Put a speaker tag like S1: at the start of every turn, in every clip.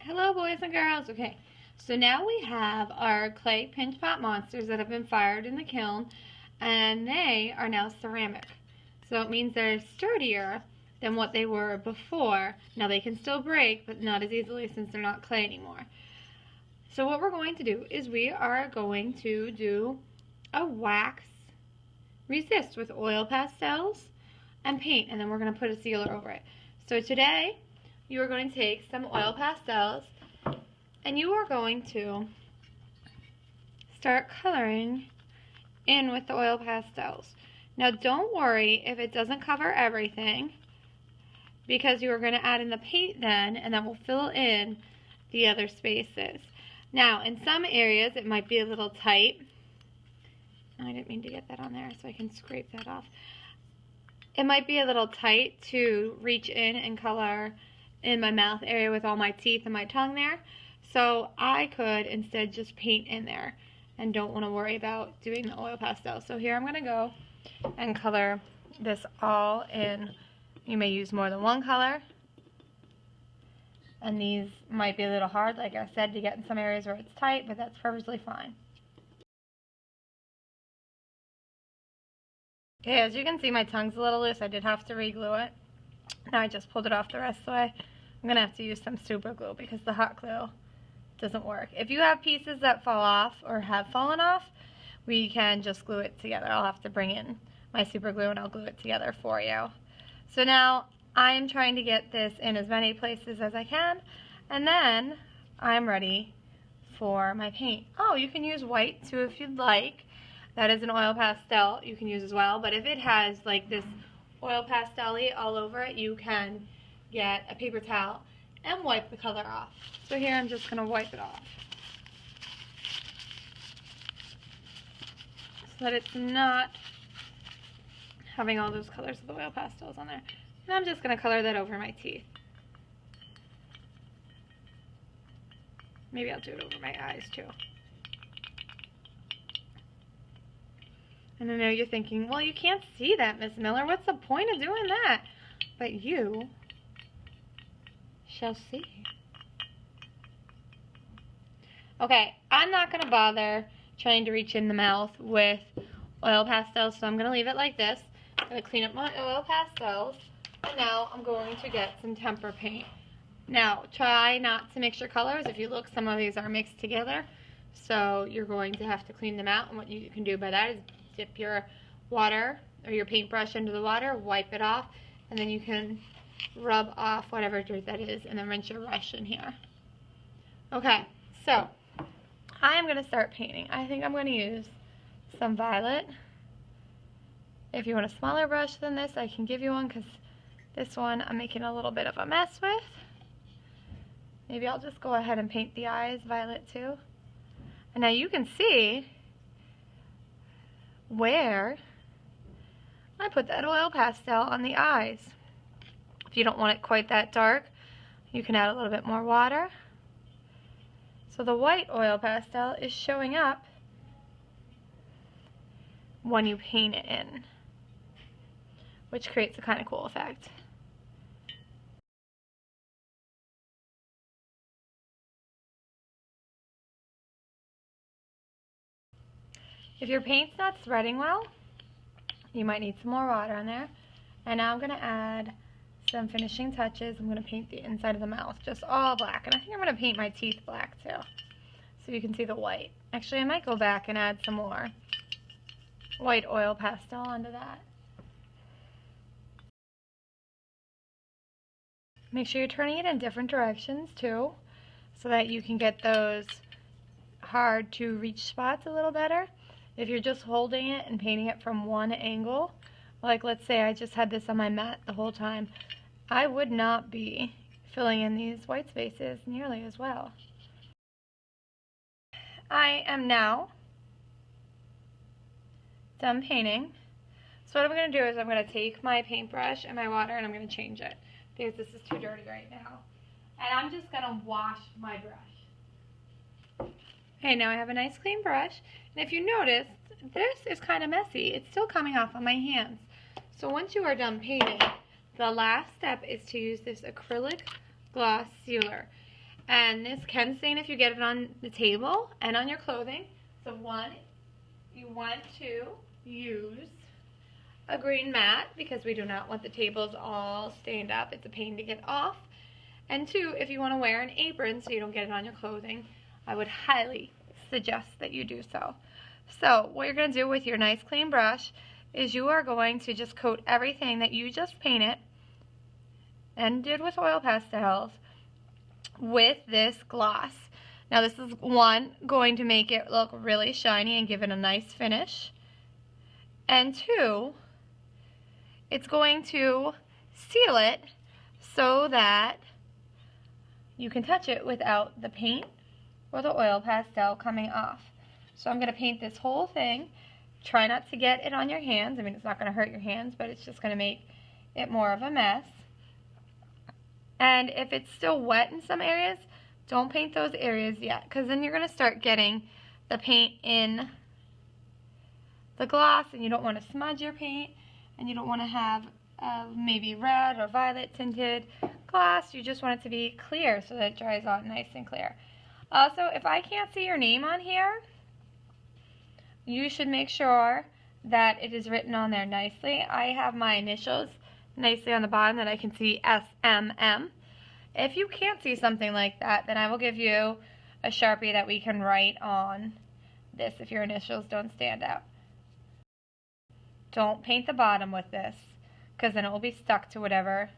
S1: Hello, boys and girls. Okay, so now we have our clay pinch pot monsters that have been fired in the kiln, and they are now ceramic. So it means they're sturdier than what they were before. Now they can still break, but not as easily since they're not clay anymore. So what we're going to do is we are going to do a wax resist with oil pastels and paint, and then we're going to put a sealer over it. So today you are going to take some oil pastels and you are going to start coloring in with the oil pastels. Now don't worry if it doesn't cover everything, because you are going to add in the paint then, and that will fill in the other spaces. Now in some areas it might be a little tight. I didn't mean to get that on there, so I can scrape that off. It might be a little tight to reach in and color in my mouth area with all my teeth and my tongue there. So I could instead just paint in there and don't want to worry about doing the oil pastel. So here I'm going to go and color this all in. You may use more than one color. And these might be a little hard, like I said, to get in some areas where it's tight, but that's perfectly fine. Okay, as you can see, my tongue's a little loose. I did have to re-glue it. Now I just pulled it off the rest of the way. I'm going to have to use some super glue because the hot glue doesn't work. If you have pieces that fall off or have fallen off, we can just glue it together. I'll have to bring in my super glue and I'll glue it together for you. So now I'm trying to get this in as many places as I can, and then I'm ready for my paint. Oh, you can use white too if you'd like. That is an oil pastel you can use as well, but if it has like this oil pastel-y all over it, you can get a paper towel and wipe the color off. So here I'm just going to wipe it off so that it's not having all those colors of the oil pastels on there. And I'm just going to color that over my teeth. Maybe I'll do it over my eyes too. And I know you're thinking, well, you can't see that, Miss Miller. What's the point of doing that? But you shall see. Okay, I'm not going to bother trying to reach in the mouth with oil pastels, so I'm going to leave it like this. I'm going to clean up my oil pastels, and now I'm going to get some tempera paint. Now, try not to mix your colors. If you look, some of these are mixed together, so you're going to have to clean them out, and what you can do by that is dip your water or your paintbrush into the water, wipe it off, and then you can rub off whatever dirt that is, and then rinse your brush in here. Okay, so I am going to start painting. I think I'm going to use some violet. If you want a smaller brush than this, I can give you one, because this one I'm making a little bit of a mess with. Maybe I'll just go ahead and paint the eyes violet too. And now you can see where I put that oil pastel on the eyes. If you don't want it quite that dark, you can add a little bit more water. So the white oil pastel is showing up when you paint it in, which creates a kind of cool effect. If your paint's not threading well, you might need some more water on there. And now I'm going to add some finishing touches. I'm going to paint the inside of the mouth just all black. And I think I'm going to paint my teeth black too, so you can see the white. Actually, I might go back and add some more white oil pastel onto that. Make sure you're turning it in different directions too, so that you can get those hard to reach spots a little better. If you're just holding it and painting it from one angle, like let's say I just had this on my mat the whole time, I would not be filling in these white spaces nearly as well. I am now done painting. So what I'm going to do is I'm going to take my paintbrush and my water and I'm going to change it, because this is too dirty right now. And I'm just going to wash my brush. Okay, now I have a nice clean brush, and if you notice, this is kind of messy. It's still coming off on my hands. So once you are done painting, the last step is to use this acrylic gloss sealer. And this can stain if you get it on the table and on your clothing. So one, you want to use a green mat because we do not want the tables all stained up. It's a pain to get off. And two, if you want to wear an apron so you don't get it on your clothing, I would highly suggest that you do so. So what you're going to do with your nice clean brush is you are going to just coat everything that you just painted and did with oil pastels with this gloss. Now this is one, going to make it look really shiny and give it a nice finish. And two, it's going to seal it so that you can touch it without the paint or the oil pastel coming off. So I'm going to paint this whole thing. Try not to get it on your hands. I mean, it's not going to hurt your hands, but it's just going to make it more of a mess. And if it's still wet in some areas, don't paint those areas yet, because then you're going to start getting the paint in the gloss, and you don't want to smudge your paint, and you don't want to have maybe red or violet tinted gloss. You just want it to be clear so that it dries out nice and clear. Also, if I can't see your name on here, you should make sure that it is written on there nicely. I have my initials nicely on the bottom that I can see SMM. If you can't see something like that, then I will give you a Sharpie that we can write on this if your initials don't stand out. Don't paint the bottom with this, because then it will be stuck to whatever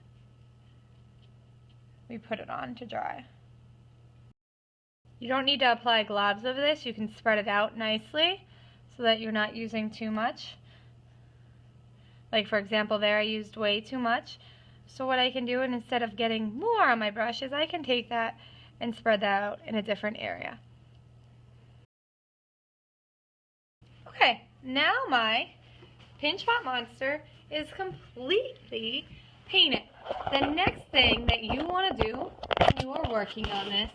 S1: we put it on to dry. You don't need to apply globs of this. You can spread it out nicely so that you're not using too much. Like for example there, I used way too much. So what I can do, and instead of getting more on my brush, is I can take that and spread that out in a different area. Okay, now my Pinch Pot Monster is completely painted. The next thing that you want to do when you are working on this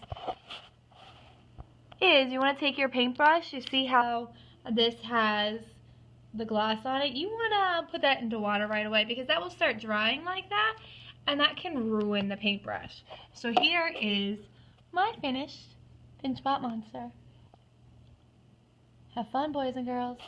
S1: is you want to take your paintbrush. You see how this has the gloss on it? You want to put that into water right away, because that will start drying like that, and that can ruin the paintbrush. So here is my finished Pinch Pot Monster. Have fun, boys and girls.